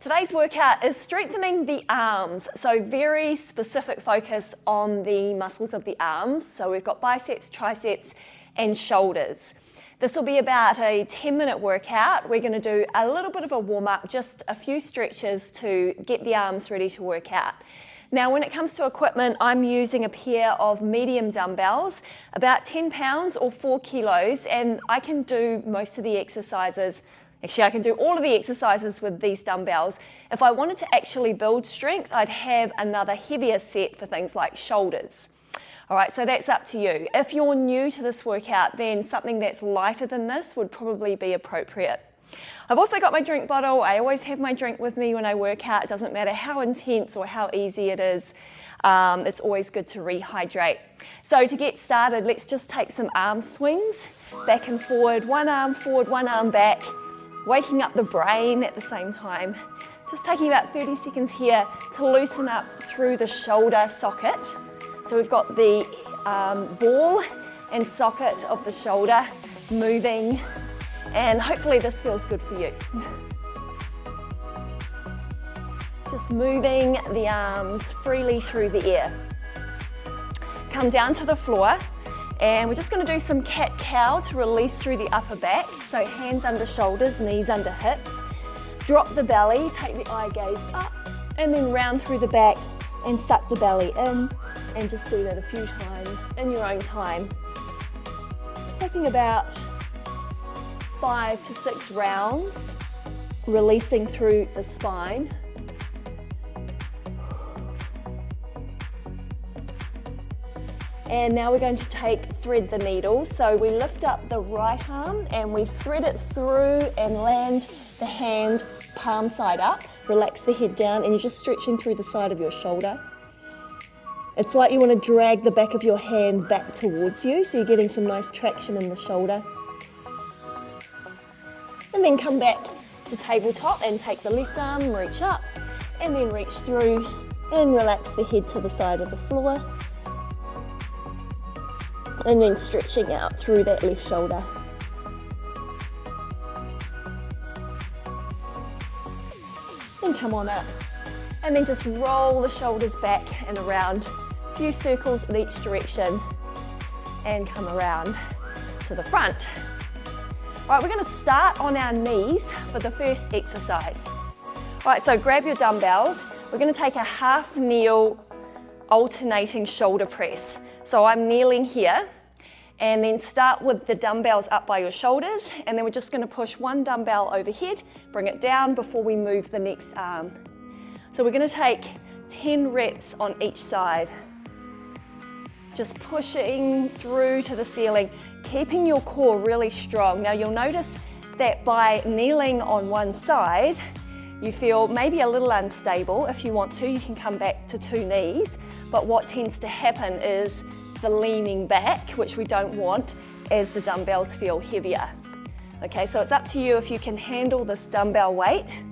Today's workout is strengthening the arms, so very specific focus on the muscles of the arms. So we've got biceps, triceps, and shoulders. This will be about a 10-minute workout. We're going to do a little bit of a warm-up, just a few stretches to get the arms ready to work out. Now, when it comes to equipment, I'm using a pair of medium dumbbells, about 10 pounds or 4 kilos, and I can do most of the exercises. Actually, I can do all of the exercises with these dumbbells. If I wanted to actually build strength, I'd have another heavier set for things like shoulders. All right, so that's up to you. If you're new to this workout, then something that's lighter than this would probably be appropriate. I've also got my drink bottle. I always have my drink with me when I work out. It doesn't matter how intense or how easy it is. It's always good to rehydrate. So to get started, let's just take some arm swings, back and forward, one arm back, waking up the brain at the same time. Just taking about 30 seconds here to loosen up through the shoulder socket. So we've got the ball and socket of the shoulder moving, and hopefully this feels good for you. Just moving the arms freely through the air. Come down to the floor, and we're just going to do some cat-cow to release through the upper back. So hands under shoulders, knees under hips. Drop the belly, take the eye gaze up, and then round through the back and suck the belly in. And just do that a few times in your own time. Taking about 5 to 6 rounds, releasing through the spine. And now we're going to thread the needle. So we lift up the right arm and we thread it through and land the hand palm side up. Relax the head down, and you're just stretching through the side of your shoulder. It's like you want to drag the back of your hand back towards you, so you're getting some nice traction in the shoulder. And then come back to tabletop and take the left arm, reach up, and then reach through and relax the head to the side of the floor. And then stretching out through that left shoulder. And come on up. And then just roll the shoulders back and around. A few circles in each direction. And come around to the front. All right, we're going to start on our knees for the first exercise. All right, so grab your dumbbells. We're going to take a half kneel alternating shoulder press. So I'm kneeling here, and then start with the dumbbells up by your shoulders, and then we're just going to push one dumbbell overhead, bring it down before we move the next arm. So we're going to take 10 reps on each side. Just pushing through to the ceiling, keeping your core really strong. Now you'll notice that by kneeling on one side, you feel maybe a little unstable. If you want to, you can come back to 2 knees. But what tends to happen is the leaning back, which we don't want, as the dumbbells feel heavier. Okay, so it's up to you if you can handle this dumbbell weight,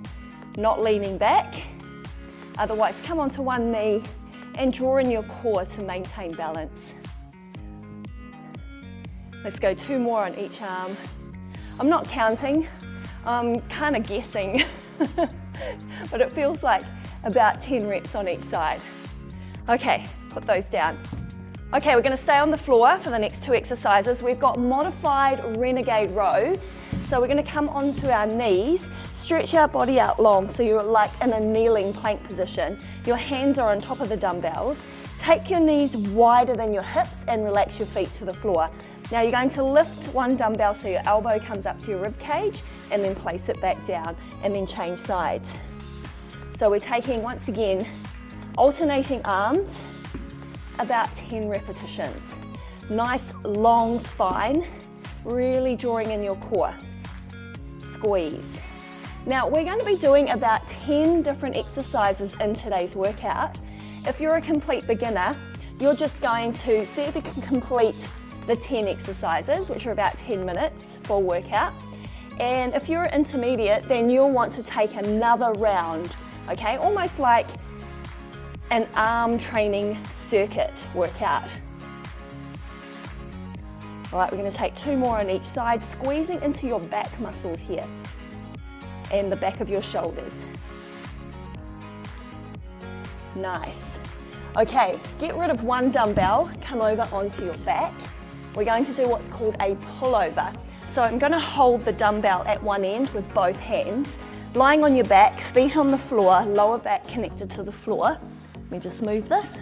not leaning back. Otherwise, come onto one knee and draw in your core to maintain balance. Let's go 2 more on each arm. I'm not counting, I'm kind of guessing, but it feels like about 10 reps on each side. Okay, put those down. Okay, we're going to stay on the floor for the next 2 exercises. We've got modified renegade row. So we're going to come onto our knees, stretch our body out long so you're like in a kneeling plank position. Your hands are on top of the dumbbells. Take your knees wider than your hips and relax your feet to the floor. Now you're going to lift one dumbbell so your elbow comes up to your rib cage, and then place it back down, and then change sides. So we're taking, once again, alternating arms, about 10 repetitions. Nice long spine, really drawing in your core. Squeeze. Now we're going to be doing about 10 different exercises in today's workout. If you're a complete beginner, you're just going to see if you can complete the 10 exercises, which are about 10 minutes for a workout. And if you're intermediate, then you'll want to take another round, okay? Almost like an arm training circuit workout. All right, we're going to take 2 more on each side, squeezing into your back muscles here and the back of your shoulders. Nice. Okay, get rid of one dumbbell, come over onto your back. We're going to do what's called a pullover. So I'm going to hold the dumbbell at one end with both hands, lying on your back, feet on the floor, lower back connected to the floor. Let me just move this.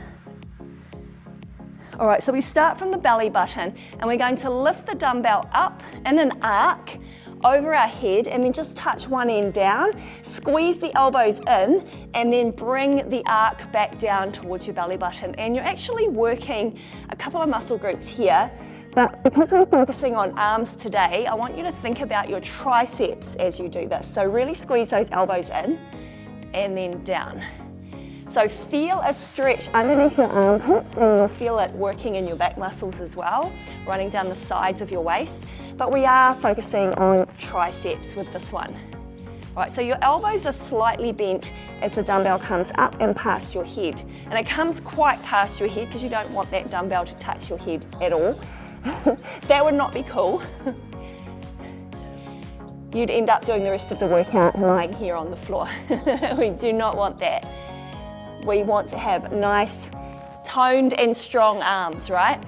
All right, so we start from the belly button and we're going to lift the dumbbell up in an arc over our head and then just touch one end down, squeeze the elbows in and then bring the arc back down towards your belly button. And you're actually working a couple of muscle groups here, but because we're focusing on arms today, I want you to think about your triceps as you do this. So really squeeze those elbows in and then down. So feel a stretch underneath your armpits and you'll feel it working in your back muscles as well, running down the sides of your waist. But we are focusing on triceps with this one. All right, so your elbows are slightly bent as the dumbbell comes up and past your head. And it comes quite past your head because you don't want that dumbbell to touch your head at all. That would not be cool. You'd end up doing the rest of the workout lying here on the floor. We do not want that. We want to have nice, toned and strong arms, right?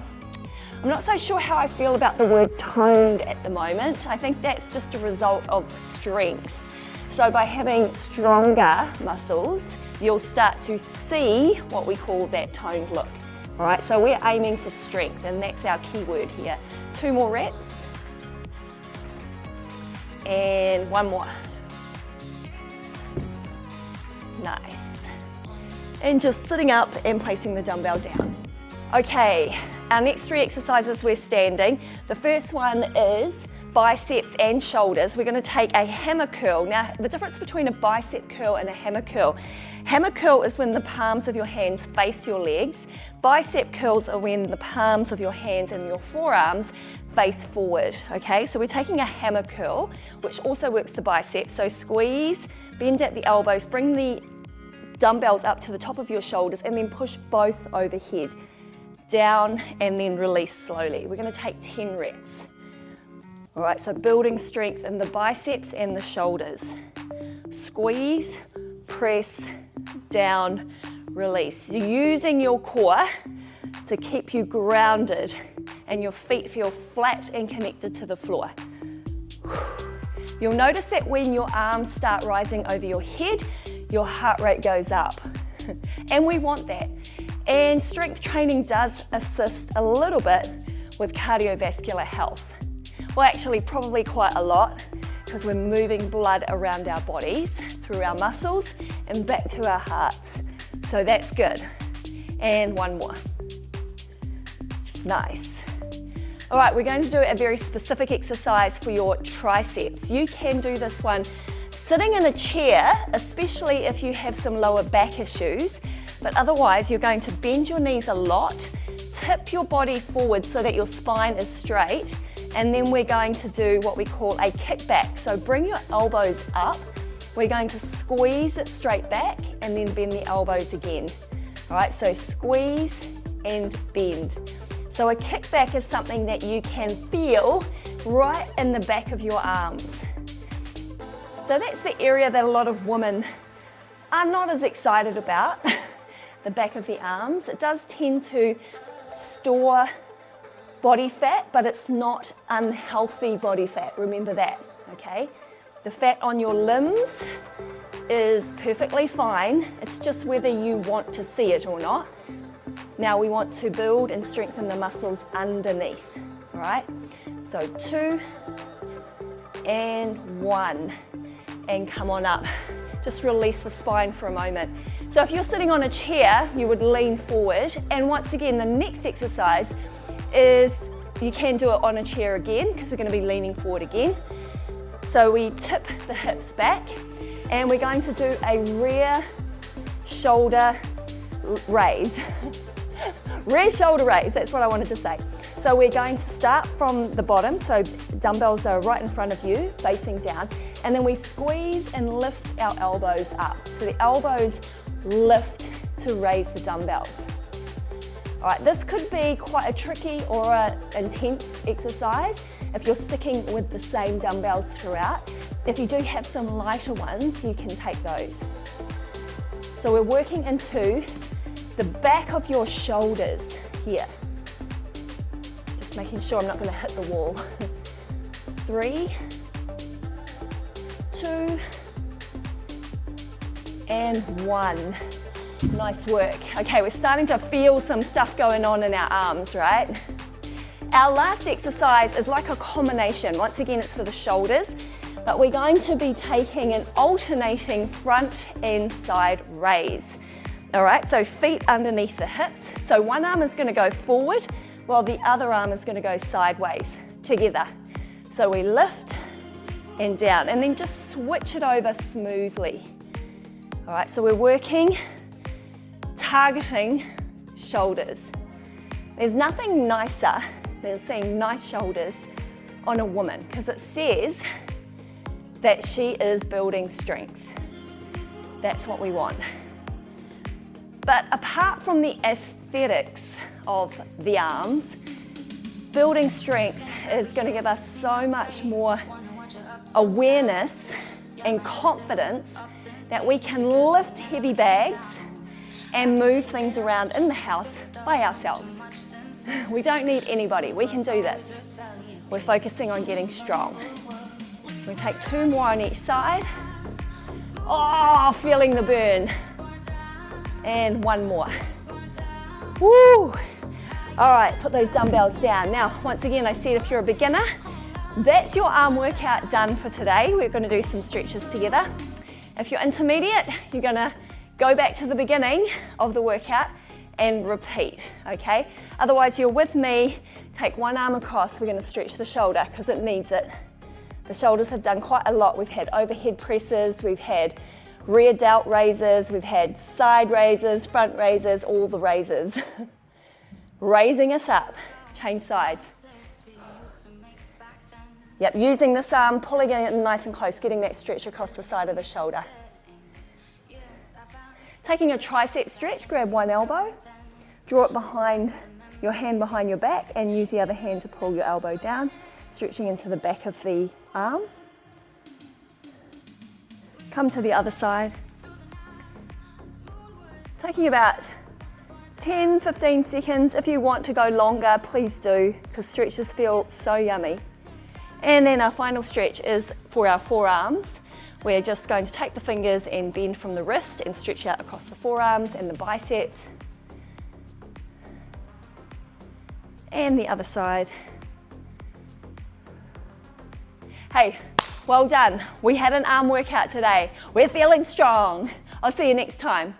I'm not so sure how I feel about the word toned at the moment. I think that's just a result of strength. So by having stronger muscles, you'll start to see what we call that toned look. All right, so we're aiming for strength and that's our key word here. 2 more reps. And 1 more. Nice. And just sitting up and placing the dumbbell down. Okay, our next 3 exercises we're standing. The first one is biceps and shoulders. We're going to take a hammer curl. Now, the difference between a bicep curl and a hammer curl is when the palms of your hands face your legs. Bicep curls are when the palms of your hands and your forearms face forward, okay? So we're taking a hammer curl, which also works the biceps. So squeeze, bend at the elbows, bring the dumbbells up to the top of your shoulders and then push both overhead, down and then release slowly. We're going to take 10 reps. All right, so building strength in the biceps and the shoulders. Squeeze, press, down, release. You're using your core to keep you grounded and your feet feel flat and connected to the floor. You'll notice that when your arms start rising over your head, your heart rate goes up. And we want that. And strength training does assist a little bit with cardiovascular health. Well, actually, probably quite a lot, because we're moving blood around our bodies, through our muscles, and back to our hearts. So that's good. And 1 more. Nice. All right, we're going to do a very specific exercise for your triceps. You can do this one sitting in a chair, especially if you have some lower back issues, but otherwise you're going to bend your knees a lot, tip your body forward so that your spine is straight, and then we're going to do what we call a kickback. So bring your elbows up, we're going to squeeze it straight back and then bend the elbows again. All right, so squeeze and bend. So a kickback is something that you can feel right in the back of your arms. So that's the area that a lot of women are not as excited about, the back of the arms. It does tend to store body fat, but it's not unhealthy body fat. Remember that, okay? The fat on your limbs is perfectly fine. It's just whether you want to see it or not. Now we want to build and strengthen the muscles underneath, all right? So 2 and 1. And come on up. Just release the spine for a moment. So if you're sitting on a chair, you would lean forward. And once again, the next exercise is, you can do it on a chair again, because we're going to be leaning forward again. So we tip the hips back, and we're going to do a rear shoulder raise. Rear shoulder raise, that's what I wanted to say. So we're going to start from the bottom, so dumbbells are right in front of you, facing down, and then we squeeze and lift our elbows up. So the elbows lift to raise the dumbbells. All right, this could be quite a tricky or an intense exercise if you're sticking with the same dumbbells throughout. If you do have some lighter ones, you can take those. So we're working into the back of your shoulders here. Just making sure I'm not going to hit the wall. 3, 2, and 1. Nice work. Okay, we're starting to feel some stuff going on in our arms, right? Our last exercise is like a combination. Once again, it's for the shoulders, but we're going to be taking an alternating front and side raise. All right, so feet underneath the hips. So one arm is going to go forward while the other arm is going to go sideways together. So we lift and down, and then just switch it over smoothly. All right, so we're working, targeting shoulders. There's nothing nicer than seeing nice shoulders on a woman, because it says that she is building strength. That's what we want. But apart from the aesthetics of the arms, building strength is going to give us so much more awareness and confidence that we can lift heavy bags and move things around in the house by ourselves. We don't need anybody, we can do this. We're focusing on getting strong. We take 2 more on each side. Oh, feeling the burn. And 1 more. Woo! All right, put those dumbbells down. Now, once again, I said if you're a beginner, that's your arm workout done for today. We're going to do some stretches together. If you're intermediate, you're going to go back to the beginning of the workout and repeat, okay? Otherwise, you're with me, take one arm across, we're going to stretch the shoulder because it needs it. The shoulders have done quite a lot. We've had overhead presses, we've had rear delt raises, we've had side raises, front raises, all the raises. Raising us up, change sides. Yep, using this arm, pulling it in nice and close, getting that stretch across the side of the shoulder. Taking a tricep stretch, grab one elbow, draw it behind your hand behind your back and use the other hand to pull your elbow down, stretching into the back of the arm. Come to the other side. Taking about 10-15 seconds. If you want to go longer, please do, because stretches feel so yummy. And then our final stretch is for our forearms. We're just going to take the fingers and bend from the wrist and stretch out across the forearms and the biceps. And the other side. Hey, well done. We had an arm workout today. We're feeling strong. I'll see you next time.